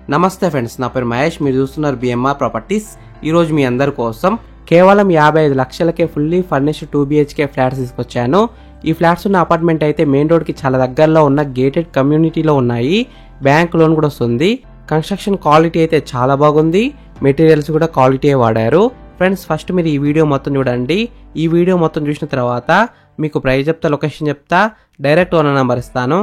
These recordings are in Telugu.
నమస్తే ఫ్రెండ్స్, నా పేరు మహేష్. మీరు చూస్తున్నారు బిఎంఆర్ ప్రాపర్టీస్. ఈరోజు మీ అందరి కోసం కేవలం 55 లక్షలకే ఫుల్లీ ఫర్నిష్డ్ 2 BHK ఫ్లాట్స్ తీసుకొచ్చాను. ఈ ఫ్లాట్స్ ఉన్న అపార్ట్మెంట్ అయితే మెయిన్ రోడ్కి చాలా దగ్గరలో ఉన్న గేటెడ్ కమ్యూనిటీలో ఉన్నాయి. బ్యాంక్ లోన్ కూడా వస్తుంది. కన్స్ట్రక్షన్ క్వాలిటీ అయితే చాలా బాగుంది. మెటీరియల్స్ కూడా క్వాలిటీ వాడారు. ఫ్రెండ్స్, ఫస్ట్ మీరు ఈ వీడియో మొత్తం చూడండి. ఈ వీడియో మొత్తం చూసిన తర్వాత మీకు ప్రైస్ చెప్తా, లొకేషన్ చెప్తా, డైరెక్ట్ ఓనర్ నెంబర్ ఇస్తాను.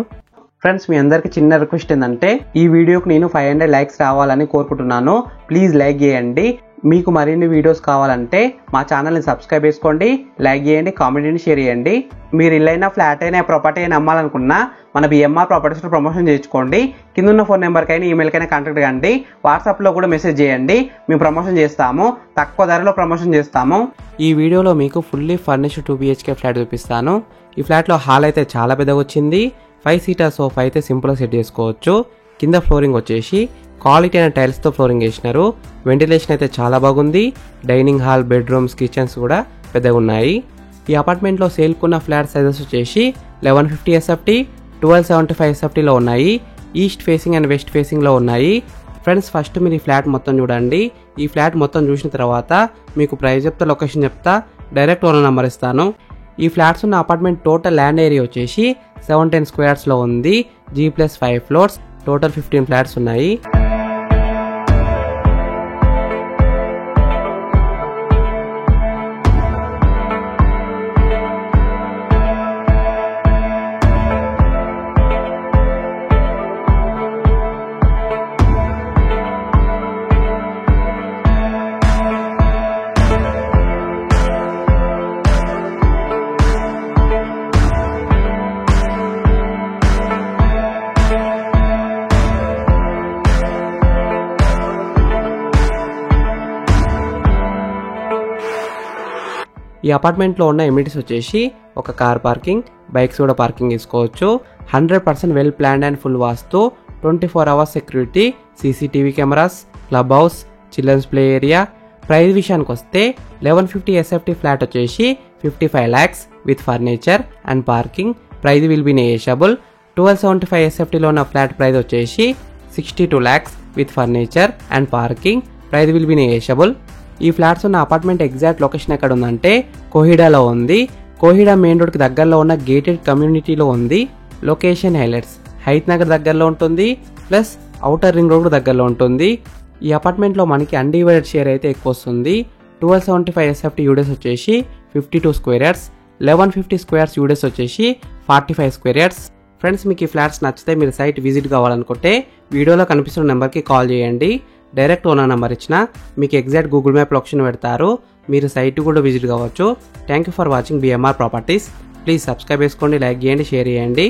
ఫ్రెండ్స్, మీ అందరికి చిన్న రిక్వెస్ట్ ఏంటంటే ఈ వీడియోకి నేను 500 లైక్స్ రావాలని కోరుకుంటున్నాను. ప్లీజ్ లైక్ చేయండి. మీకు మరిన్ని వీడియోస్ కావాలంటే మా ఛానల్ని సబ్స్క్రైబ్ చేసుకోండి, లైక్ చేయండి, కామెంట్ షేర్ చేయండి. మీరు ఇల్లైనా ఫ్లాట్ అయినా ప్రాపర్టీ అయినా అమ్మాలనుకున్నా మన బిఎంఆర్ ప్రాపర్టీస్లో ప్రమోషన్ చేయించుకోండి. కింద ఉన్న ఫోన్ నెంబర్కైనా ఈమెయిల్కైనా కాంటాక్ట్ కండి. వాట్సాప్లో కూడా మెసేజ్ చేయండి. మేము ప్రమోషన్ చేస్తాము, తక్కువ ధరలో ప్రమోషన్ చేస్తాము. ఈ వీడియోలో మీకు ఫుల్లీ ఫర్నిష్డ్ 2 BHK ఫ్లాట్ చూపిస్తాను. ఈ ఫ్లాట్లో హాల్ అయితే చాలా పెద్దగా వచ్చింది. 5 సీటర్ సోఫా అయితే సింపుల్గా సెట్ చేసుకోవచ్చు. కింద ఫ్లోరింగ్ వచ్చేసి క్వాలిటీ అయిన టైల్స్తో ఫ్లోరింగ్ వేసినారు. వెంటిలేషన్ అయితే చాలా బాగుంది. డైనింగ్ హాల్, బెడ్రూమ్స్, కిచెన్స్ కూడా పెద్దగా ఉన్నాయి. ఈ అపార్ట్మెంట్లో సేల్కున్న ఫ్లాట్ సైజెస్ వచ్చేసి 1150 SFT, 1275 SFTలో ఉన్నాయి. ఈస్ట్ ఫేసింగ్ అండ్ వెస్ట్ ఫేసింగ్లో ఉన్నాయి. ఫ్రెండ్స్, ఫస్ట్ మీరు ఈ ఫ్లాట్ మొత్తం చూడండి. ఈ ఫ్లాట్ మొత్తం చూసిన తర్వాత మీకు ప్రైస్ చెప్తా, లొకేషన్ చెప్తా, డైరెక్ట్ ఓనర్ నెంబర్ ఇస్తాను. ఈ ఫ్లాట్స్ ఉన్న అపార్ట్మెంట్ టోటల్ ల్యాండ్ ఏరియా వచ్చేసి 710 స్క్వేర్స్లో ఉంది. G+5 ఫ్లోర్స్, టోటల్ 15 ఫ్లాట్స్ ఉన్నాయి. ఈ అపార్ట్మెంట్లో ఉన్న ఎమ్యూనిటీస్ వచ్చేసి ఒక కార్ పార్కింగ్, బైక్స్ కూడా పార్కింగ్ చేసుకోవచ్చు. 100% well planned and full vastu, 24 hours security, CCTV cameras, club house, children's play area. Price విషయానికి వస్తే 1150 SFT ఫ్లాట్ వచ్చేసి 55 lakhs with furniture and parking. Price will be negotiable. 1275 SFTలో ఉన్న ఫ్లాట్ ప్రైస్ వచ్చేసి 62 lakhs with furniture and parking. Price will be negotiable. ఈ ఫ్లాట్స్ ఉన్న అపార్ట్మెంట్ ఎగ్జాక్ట్ లొకేషన్ ఎక్కడ ఉందంటే కోహిడాలో ఉంది. కోహిడా మెయిన్ రోడ్కి దగ్గరలో ఉన్న గేటెడ్ కమ్యూనిటీలో ఉంది. లొకేషన్ హైలైట్స్, హైత్ నగర్ దగ్గరలో ఉంటుంది, ప్లస్ ఔటర్ రింగ్ రోడ్ దగ్గరలో ఉంటుంది. ఈ అపార్ట్మెంట్లో మనకి అన్డివైడెడ్ షేర్ అయితే ఎక్కువ వస్తుంది. 1275 SFT యూడెస్ వచ్చేసి 52 స్క్వేర్ యార్డ్స్, 1150 స్క్వేర్స్ యూడెస్ వచ్చేసి 45 స్క్వేర్ యార్డ్స్. ఫ్రెండ్స్, మీకు ఈ ఫ్లాట్స్ నచ్చితే మీరు సైట్ విజిట్ కావాలనుకుంటే వీడియోలో కనిపిస్తున్న నెంబర్కి కాల్ చేయండి. డైరెక్ట్ ఓనర్ నెంబర్ ఇచ్చిన మీకు ఎగ్జాక్ట్ గూగుల్ మ్యాప్ లొకేషన్ పెడతారు. మీరు సైట్ కూడా విజిట్ కావచ్చు. Thank you for watching BMR properties. Please subscribe చేసుకోండి, లైక్ చేయండి, షేర్ చేయండి.